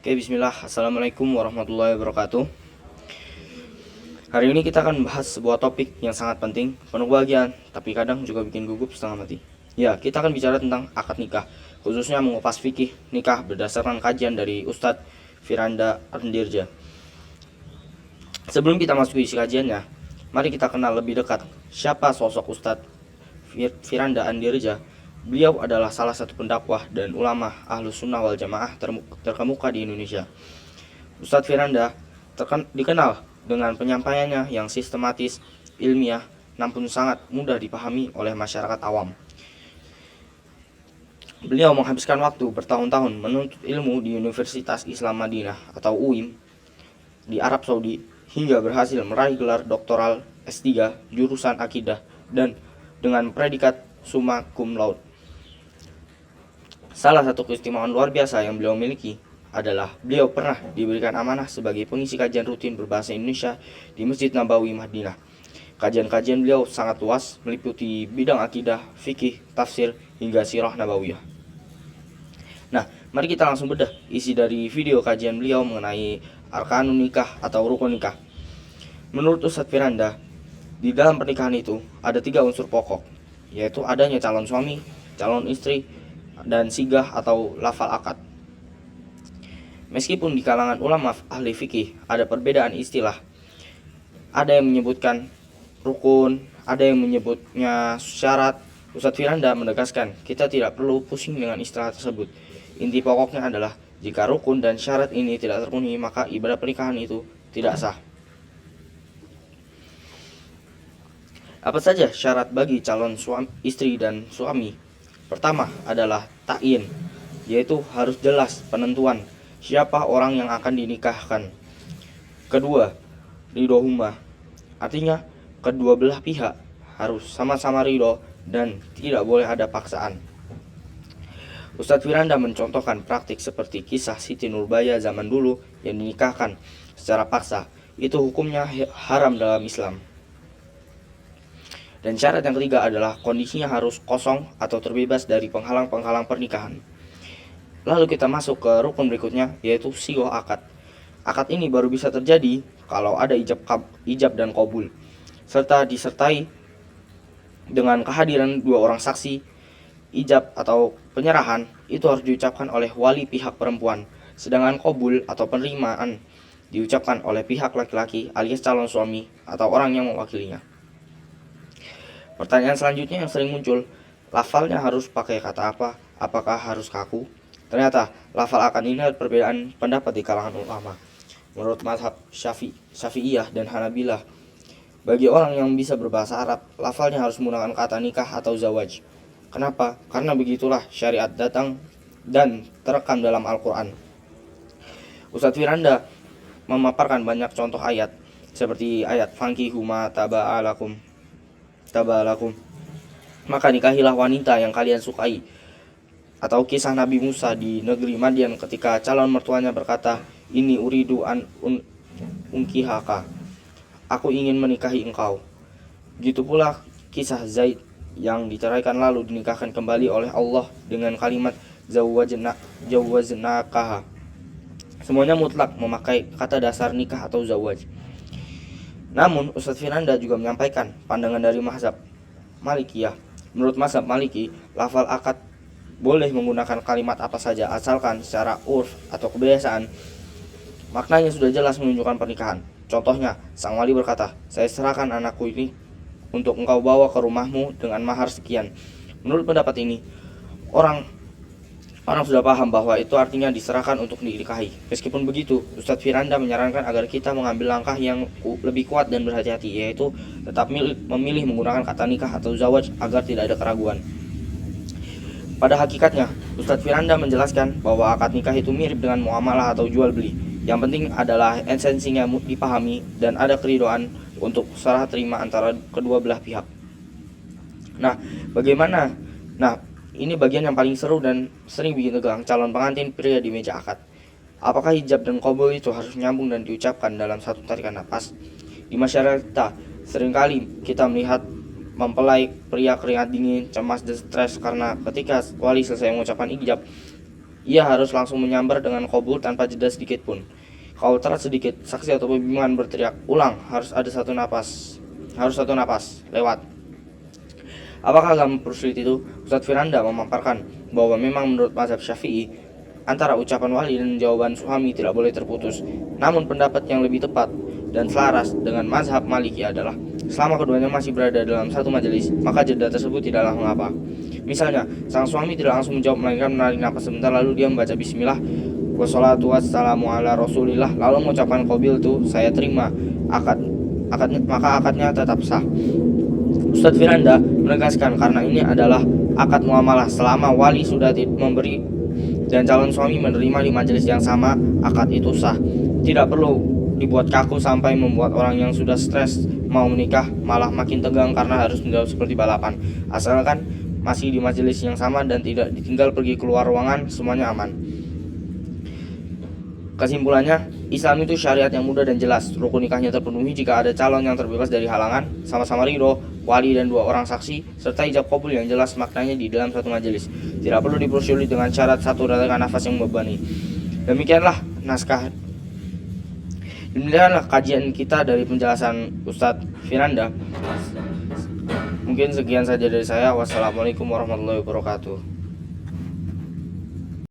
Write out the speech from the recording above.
Oke, bismillah. Assalamualaikum warahmatullahi wabarakatuh. Hari ini kita akan membahas sebuah topik yang sangat penting, penuh bahagian, tapi kadang juga bikin gugup setengah mati. Ya, kita akan bicara tentang akad nikah, khususnya mengupas fikih nikah berdasarkan kajian dari Ustadz Firanda Ardirja. Sebelum kita masuk ke isi kajiannya, mari kita kenal lebih dekat siapa sosok Ustadz Firanda Ardirja. Beliau adalah salah satu pendakwah dan ulama Ahlus Sunnah wal Jamaah terkemuka di Indonesia. Ustadz Firanda dikenal dengan penyampaiannya yang sistematis, ilmiah, namun sangat mudah dipahami oleh masyarakat awam. Beliau menghabiskan waktu bertahun-tahun menuntut ilmu di Universitas Islam Madinah atau UIM di Arab Saudi hingga berhasil meraih gelar doktoral S3 jurusan akidah dan dengan predikat summa cum laude. Salah satu keistimewaan luar biasa yang beliau miliki adalah beliau pernah diberikan amanah sebagai pengisi kajian rutin berbahasa Indonesia di Masjid Nabawi Madinah. Kajian-kajian beliau sangat luas, meliputi bidang akidah, fikih, tafsir, hingga sirah nabawiyah. Nah, mari kita langsung bedah isi dari video kajian beliau mengenai arkanun nikah atau rukun nikah. Menurut Ustadz Firanda, di dalam pernikahan itu ada 3 unsur pokok, yaitu adanya calon suami, calon istri, dan sigah atau lafal akad. Meskipun di kalangan ulama ahli fikih ada perbedaan istilah, ada yang menyebutkan rukun, ada yang menyebutnya syarat. Ustadz Firanda menegaskan kita tidak perlu pusing dengan istilah tersebut. Inti pokoknya adalah jika rukun dan syarat ini tidak terpenuhi, maka ibadah pernikahan itu tidak sah. Apa saja syarat bagi calon istri dan suami? Pertama adalah ta'yin, yaitu harus jelas penentuan siapa orang yang akan dinikahkan. Kedua, ridhohuma, artinya kedua belah pihak harus sama-sama ridho dan tidak boleh ada paksaan. Ustadz Firanda mencontohkan praktik seperti kisah Siti Nurbaya zaman dulu yang dinikahkan secara paksa. Itu hukumnya haram dalam Islam. Dan syarat yang ketiga adalah kondisinya harus kosong atau terbebas dari penghalang-penghalang pernikahan. Lalu kita masuk ke rukun berikutnya, yaitu sigoh akad. Akad ini baru bisa terjadi kalau ada ijab dan qabul, serta disertai dengan kehadiran 2 orang saksi. Ijab atau penyerahan itu harus diucapkan oleh wali pihak perempuan, sedangkan qabul atau penerimaan diucapkan oleh pihak laki-laki alias calon suami atau orang yang mewakilinya. Pertanyaan selanjutnya yang sering muncul, lafalnya harus pakai kata apa? Apakah harus kaku? Ternyata lafal akad ini ada perbedaan pendapat di kalangan ulama. Menurut mazhab Syafi'iyah dan Hanabilah, bagi orang yang bisa berbahasa Arab, lafalnya harus menggunakan kata nikah atau zawaj. Kenapa? Karena begitulah syariat datang dan terekam dalam Al-Quran. Ustadz Firanda memaparkan banyak contoh ayat, seperti ayat fankihu ma taba'alakum, maka nikahilah wanita yang kalian sukai, atau kisah Nabi Musa di negeri Madian ketika calon mertuanya berkata, ini uridu an unkihaka, aku ingin menikahi engkau. Gitu pula kisah Zaid yang diceraikan lalu dinikahkan kembali oleh Allah dengan kalimat zawwajnakaha. Semuanya mutlak memakai kata dasar nikah atau zawaj. Namun Ustadz Firanda juga menyampaikan pandangan dari mazhab Malikiyah. Menurut mazhab Maliki, lafal akad boleh menggunakan kalimat apa saja asalkan secara urf atau kebiasaan maknanya sudah jelas menunjukkan pernikahan. Contohnya, sang wali berkata, saya serahkan anakku ini untuk engkau bawa ke rumahmu dengan mahar sekian. Menurut pendapat ini, orang sudah paham bahwa itu artinya diserahkan untuk dinikahi. Meskipun begitu, Ustadz Firanda menyarankan agar kita mengambil langkah yang lebih kuat dan berhati-hati, yaitu tetap memilih menggunakan kata nikah atau zawaj agar tidak ada keraguan. Pada hakikatnya, Ustadz Firanda menjelaskan bahwa akad nikah itu mirip dengan muamalah atau jual beli. Yang penting adalah esensinya dipahami dan ada keridhaan untuk serah terima antara kedua belah pihak. Ini bagian yang paling seru dan sering bikin tegang calon pengantin pria di meja akad. Apakah hijab dan qabul itu harus nyambung dan diucapkan dalam satu tarikan napas? Di masyarakat kita, seringkali kita melihat mempelai pria keringat dingin, cemas dan stres karena ketika wali selesai mengucapkan ijab, ia harus langsung menyambar dengan qabul tanpa jeda sedikit pun. Kalau telat sedikit, saksi atau pembimbingan berteriak, "Ulang, harus satu napas, lewat." Apakah agak mempersulit itu? Ustadz Firanda memaparkan bahwa memang menurut mazhab Syafi'i, antara ucapan wali dan jawaban suami tidak boleh terputus. Namun pendapat yang lebih tepat dan selaras dengan mazhab Maliki adalah selama keduanya masih berada dalam satu majelis, maka jeda tersebut tidaklah mengapa. Misalnya, sang suami tidak langsung menjawab melainkan menarik napas sebentar lalu dia membaca bismillah wassalatu wassalamu ala rasulillah lalu mengucapkan qabil tu saya terima maka akadnya tetap sah. Ustadz Firanda menegaskan karena ini adalah akad muamalah selama wali sudah memberi dan calon suami menerima di majelis yang sama, akad itu sah. Tidak perlu dibuat kaku sampai membuat orang yang sudah stres mau menikah malah makin tegang karena harus menjawab seperti balapan. Asalkan masih di majelis yang sama dan tidak ditinggal pergi keluar ruangan, semuanya aman. Kesimpulannya, Islam itu syariat yang mudah dan jelas. Rukun nikahnya terpenuhi jika ada calon yang terbebas dari halangan, sama-sama ridho, wali dan 2 orang saksi, serta ijab qabul yang jelas maknanya di dalam satu majelis. Tidak perlu dipersulit dengan syarat satu ratakan nafas yang membebani. Demikianlah kajian kita dari penjelasan Ustadz Firanda. Mungkin sekian saja dari saya. Wassalamualaikum warahmatullahi wabarakatuh.